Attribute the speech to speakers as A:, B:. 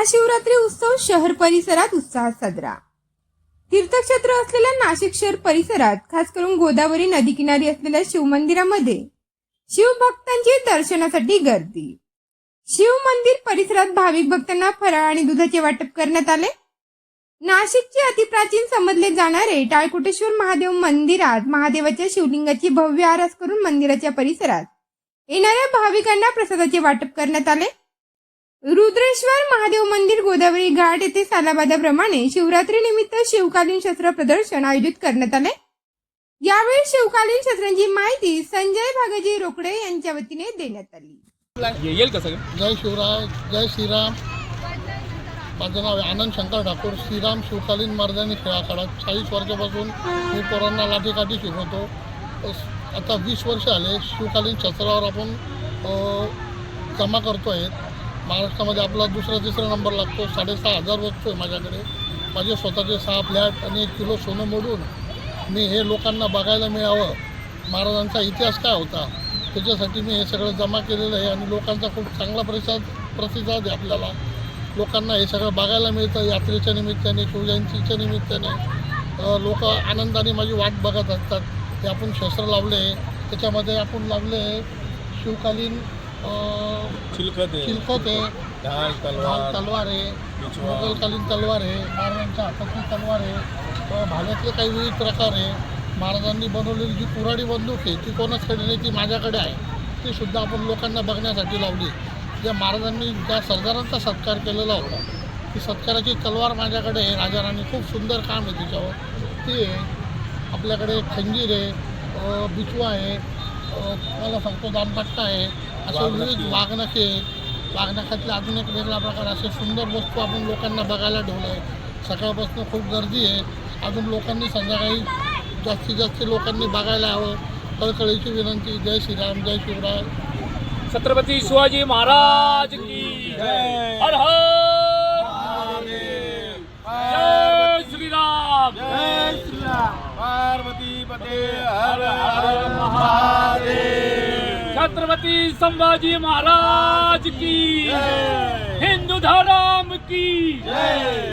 A: महाशिवरात्री उत्सव शहर परिसरात उत्साहात साजरा। तीर्थक्षेत्र असलेल्या नाशिक शहर परिसरात खास करून गोदावरी नदीकिनारी असलेल्या शिवमंदिरामध्ये शिवभक्तांची दर्शनासाठी गर्दी। शिव मंदिर परिसरात भाविक भक्तांना फराळ आणि दुधाचे वाटप करण्यात आले। नाशिकचे अतिप्राचीन समजले जाणारे टाळकोटेश्वर महादेव मंदिरात महादेवाच्या शिवलिंगाची भव्य आरास करून मंदिराच्या परिसरात येणाऱ्या भाविकांना प्रसादाचे वाटप करण्यात आले। रुद्रेश्वर महादेव मंदिर गोदावरी घाट येथे सालाबादाप्रमाणे शिवरात्री निमित्त शिवकालीन शस्त्र प्रदर्शन आयोजित करण्यात आले। यावेळी शिवकालीन शस्त्रांची माहिती संजय भागाजी रोकडे यांच्या वतीने देण्यात आली।
B: येईल का सगळं?
C: जय शिवराय, जय श्रीराम। माझं नाव आहे आनंद शंकर ठाकूर। श्रीराम शिवकालीन मर्दानी खेळा काळात 40 वर्षापासून मी पोरांना लाठीकाठी शिकवतो। आता 20 वर्ष आले शिवकालीन शस्त्रावर आपण जमा करतोय। महाराष्ट्रामध्ये आपला दुसरा-तिसरा नंबर लागतो। 6,500 वस्तू आहे माझ्याकडे। माझे स्वतःचे 6 फ्लॅट आणि 1 किलो सोनं मोडून मी हे लोकांना बघायला मिळावं, महाराजांचा इतिहास काय होता त्याच्यासाठी मी हे सगळं जमा केलेलं आहे। आणि लोकांचा खूप चांगला प्रतिसाद आहे आपल्याला। लोकांना हे सगळं बघायला मिळतं। यात्रेच्या निमित्ताने, शिवजयंतीच्या निमित्ताने लोक आनंदाने माझी वाट बघत असतात। ते आपण शस्त्र लावले, त्याच्यामध्ये आपण लावले शिवकालीन चिलखत आहे, ढाल तलवार आहे, मुघलकालीन तलवार आहे, महाराजांच्या हातातली तलवार आहे, भाल्यातले काही विविध प्रकार आहे। महाराजांनी बनवलेली जी कुऱ्हाडी बंदूक आहे ती कोणाकडे नाही, ती माझ्याकडे आहे। ती सुद्धा आपण लोकांना बघण्यासाठी लावली। ज्या महाराजांनी ज्या सरदारांचा सत्कार केलेला होता ती सत्काराची तलवार माझ्याकडे आहे। राजाराणी खूप सुंदर काम आहे तिच्यावर, ती आहे। आपल्याकडे खंजीर आहे, बिचवा आहे, मला सांगतो दानपट्टा आहे, असे विविध वाघनखे, वाघनखातले अजून एक वेगळा प्रकार, असे सुंदर वस्तू आपण लोकांना बघायला ठेवलं आहे। सकाळपासून खूप गर्दी आहे। अजून लोकांनी संध्याकाळी जास्तीत जास्त लोकांनी बघायला हवं। कळकळीची विनंती। जय श्रीराम, जय शिवराय।
B: छत्रपती शिवाजी महाराज की जय। हर हर महादेव। जय श्रीराम, जय श्रीराम। पार्वती पते हर हर महादेव। छत्रपती संभाजी महाराज की जय। हिंदू धर्म की जय।